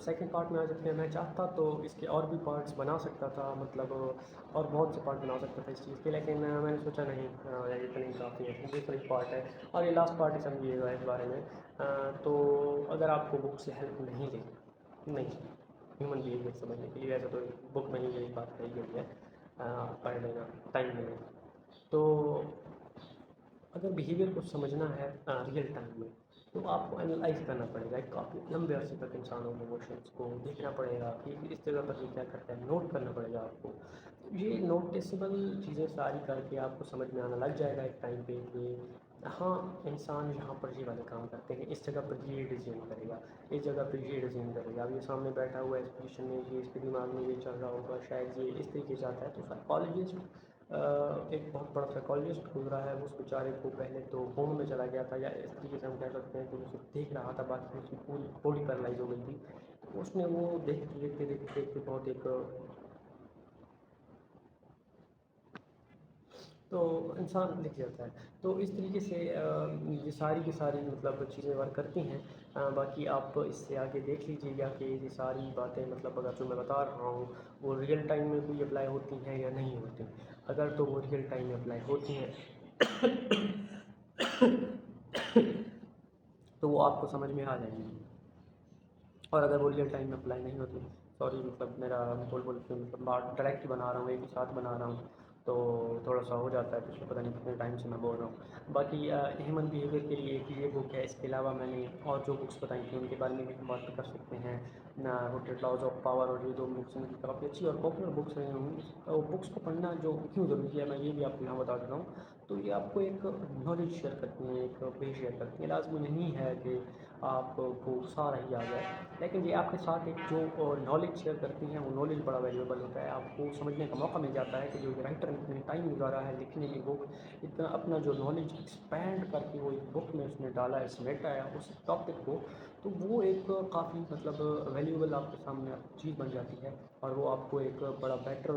Second part میں آ جاتے ہیں. میں چاہتا تو اس کے اور بھی پارٹس بنا سکتا تھا، مطلب اور بہت سے پارٹ بنا سکتا تھا اس چیز کے، لیکن میں نے سوچا نہیں، اتنے ہی کافی ہے. دوسری پارٹ ہے اور یہ لاسٹ پارٹ ہی سمجھیے گا اس بارے میں. تو اگر آپ کو بک سے ہیلپ نہیں لے، نہیں ہیومن بیہیویئر سمجھنے کے لیے، ویسے تو بک میں ہی یہی بات کہی گئی ہے، پڑھ لینا ٹائم ملے. تو اگر بیہیویئر کو سمجھنا ہے ریئل ٹائم میں، تو آپ کو انالائز کرنا پڑے گا. ایک کافی لمبے عرصے تک انسانوں کے ایموشنس کو دیکھنا پڑے گا کہ اس جگہ پر یہ کیا کرتا ہے، نوٹ کرنا پڑے گا آپ کو. یہ نوٹیسیبل چیزیں ساری کر کے آپ کو سمجھ میں آنا لگ جائے گا ایک ٹائم پہ کہ ہاں انسان یہاں پر یہ والے کام کرتے ہیں، اس جگہ پر یہ ڈیزائن کرے گا، اس جگہ پہ یہ ڈیزائن کرے گا. اب یہ سامنے بیٹھا ہوا ہے اس پوزیشن میں، یہ اس کے دماغ میں یہ چل رہا ہوگا، شاید یہ اس طریقے سے آتا ہے. تو سائیکالوجسٹ ایک بہت بڑا سائیکالوجسٹ گزرا ہے، اس بیچارے کو پہلے تو کوما میں چلا گیا تھا، یا اس طریقے سے ہم کہہ سکتے ہیں کہ وہ صرف دیکھ رہا تھا، باقی اس کی پوری باڈی پیرالائز ہو گئی تھی. تو اس نے وہ دیکھتے دیکھتے دیکھتے دیکھتے بہت ایک، تو انسان لکھ جاتا ہے. تو اس طریقے سے یہ ساری کی ساری مطلب چیزیں ورک کرتی ہیں. باقی آپ اس سے آگے دیکھ لیجیے گا کہ یہ ساری باتیں مطلب اگر جو میں بتا رہا ہوں وہ ریئل ٹائم میں بھی اپلائی ہوتی ہیں یا نہیں ہوتی. اگر تو وہ ریئل ٹائم میں اپلائی ہوتی ہیں تو وہ آپ کو سمجھ میں آ جائیں گی. اور اگر وہ ریئل ٹائم میں اپلائی نہیں ہوتی، سوری مطلب میرا بول مطلب بات ڈائریکٹ بنا رہا ہوں، ایک ہی ساتھ بنا رہا ہوں، تو تھوڑا سا ہو جاتا ہے، پچھلے پتہ نہیں کتنے ٹائم سے میں بول رہا ہوں. باقی ہیومن بیہیویئر کے لیے ایک یہ بک ہے. اس کے علاوہ میں نے اور جو بکس بتائی تھیں ان کے بارے میں بھی ہم بات کر سکتے ہیں. روٹیڈ لاز آف پاور، اور یہ دو بکس ان کی کافی اچھی اور پاپولر بکس رہی ہوں. بکس کو پڑھنا جو کیوں ضروری ہے میں یہ بھی آپ کو یہاں بتا دیتا ہوں. تو یہ آپ کو ایک نالج شیئر کرتی ہیں، ایک پے شیئر کرتی ہیں. لازمی نہیں ہے کہ آپ کو سارا ہی آ جائے، لیکن یہ آپ کے ساتھ ایک جو نالج شیئر کرتی ہیں وہ نالج بڑا ویلیویبل ہوتا ہے. آپ کو سمجھنے کا موقع مل جاتا ہے کہ جو رائٹر نے ٹائم گزارا ہے لکھنے کی بک، اتنا اپنا جو نالج ایکسپینڈ کر کے وہ ایک بک میں اس نے ڈالا ہے، سمیٹا ہے اس ٹاپک کو، تو وہ ایک کافی مطلب ویلیویبل آپ کے سامنے چیز بن جاتی ہے. اور وہ آپ کو ایک بڑا بیٹر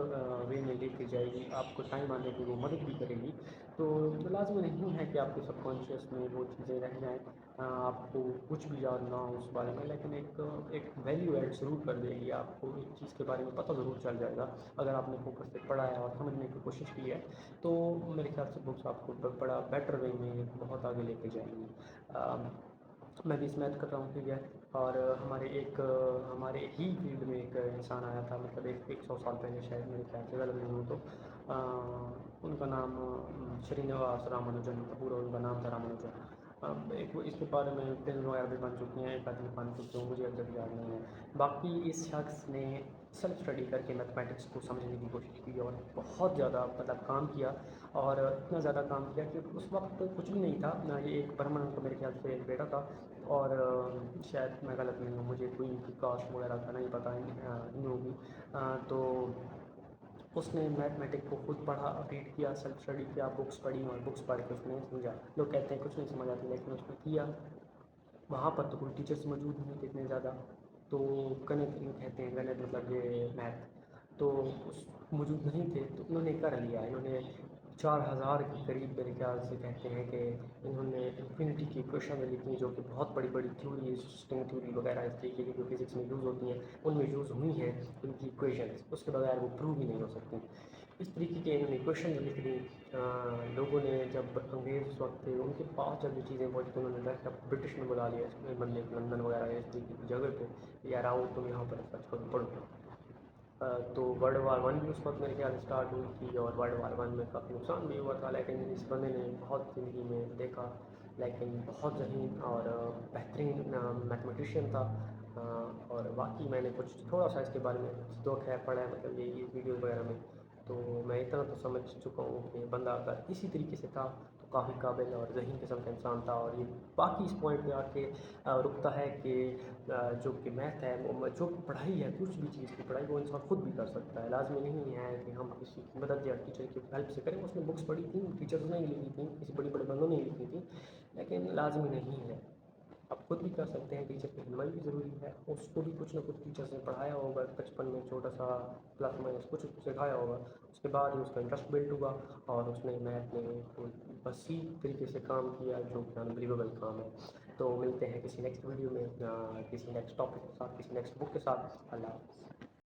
وے میں لے کے جائے گی، آپ کو ٹائم آنے کی وہ مدد بھی کرے گی. تو لازمی نہیں ہے کہ آپ کے سب کانشیس میں وہ چیزیں رہ جائیں، آپ کو کچھ بھی یاد نہ ہو اس بارے میں، لیکن ایک ویلیو ایڈ ضرور کر دے گی. آپ کو ایک چیز کے بارے میں پتہ ضرور چل جائے گا اگر آپ نے فوکس سے پڑھا ہے اور سمجھنے کی کوشش کی ہے. تو میرے خیال سے بکس آپ کو بڑا بیٹر وے میں بہت آگے لے کے جائیں گی. میں بھی اس میتھ کر رہا ہوں، ٹھیک ہے. اور ہمارے ہی فیلڈ میں ایک انسان آیا تھا، مطلب 100 سال پہلے شاید، میرے خیال سے غلط نہیں ہوں تو. ان کا نام شرینواس رامانوجن، پورا ان کا نام تھا رامانوجن. ایک اس کے بارے میں فلم وغیرہ بھی بن چکی ہیں، ایک آدمی بن چکی ہوں، مجھے اب تک یاد نہیں ہے. باقی اس شخص نے سیلف اسٹڈی کر کے میتھمیٹکس کو سمجھنے کی کوشش کی اور بہت زیادہ مطلب کام کیا، اور اتنا زیادہ کام کیا کہ اس وقت کچھ بھی نہیں تھا. یہ ایک برہمن کو میرے خیال سے ایک بیٹا تھا، اور شاید میں غلط نہیں ہوں، مجھے کوئی کاسٹ وغیرہ کا نہیں پتہ ہندوؤں کی. تو اس نے میتھمیٹک کو خود پڑھا، ریڈ کیا، سیلف اسٹڈی کیا، بکس پڑھی، اور بکس پڑھ کے اس نے سمجھا. لوگ کہتے ہیں کچھ نہیں سمجھ آتی، لیکن اس نے کیا. وہاں پر تو کوئی ٹیچرس موجود نہیں تھے اتنے زیادہ، تو گنت کہتے ہیں، گنت مطلب یہ میتھ تو موجود نہیں تھے، تو انہوں نے کر لیا. انہوں نے 4000 کے قریب میرے خیال سے کہتے ہیں کہ انہوں نے انفینٹی کی ایکویشن لکھی، جو کہ بہت بڑی بڑی تھیوری، سسٹم تھیوری وغیرہ اس طریقے کی جو فزکس میں یوز ہوتی ہیں ان میں یوز ہوئی ہیں ان کی ایکویشنز، اس کے بغیر وہ پروو ہی نہیں ہو سکتی. اس طریقے کے انہوں نے ایکویشن لکھ دی. لوگوں نے جب انگریز اس وقت تھے ان کے پاس جب یہ چیزیں پہنچی تو انہوں نے ڈائریکٹ برٹش میں بلا لیا اس بندے کو، لندن وغیرہ اس طریقے کی جگہ پہ، یا راؤ تم یہاں پر سرچ کرو پڑھو. تو ورلڈ وار 1 بھی اس وقت میرے خیال اسٹارٹ ہوئی تھی، اور ورلڈ وار 1 میں کافی نقصان بھی ہوا تھا، لیکن اس بندے نے بہت زندگی میں دیکھا، لیکن بہت ذہین اور بہترین میتھمیٹیشین تھا. اور باقی میں نے کچھ تھوڑا سا اس کے بارے میں دو خیر پڑھا ہے، مطلب یہ ویڈیو وغیرہ میں، تو میں اتنا تو سمجھ چکا ہوں کہ بندہ اگر اسی طریقے سے تھا تو کافی قابل اور ذہین قسم کا انسان تھا. اور یہ باقی اس پوائنٹ پہ آ کے رکتا ہے کہ جو کہ میتھ ہے، وہ جو پڑھائی ہے، کچھ بھی چیز کی پڑھائی وہ انسان خود بھی کر سکتا ہے. لازمی نہیں ہے کہ ہم کسی کی مدد یا ٹیچر کی ہیلپ سے کریں. اس نے بکس پڑھی تھیں، ٹیچرز نے ہی لکھی تھیں، کسی بڑے بڑے بندوں نے ہی لکھی تھیں، لیکن لازمی نہیں ہے. آپ خود بھی کر سکتے ہیں. ٹیچر کی رہنمائی بھی ضروری ہے. اس کو بھی کچھ نہ کچھ ٹیچرس نے پڑھایا ہوگا بچپن میں، چھوٹا سا پلس مائنس کچھ سکھایا ہوگا، اس کے بعد اس کا انٹرسٹ بلڈ ہوا اور اس نے میتھ میں وسیع طریقے سے کام کیا، جو کہ انبلیویبل کام ہے. تو ملتے ہیں کسی نیکسٹ ویڈیو میں، کسی نیکسٹ ٹاپک کے ساتھ، کسی نیکسٹ بک کے ساتھ۔ اللہ حافظ۔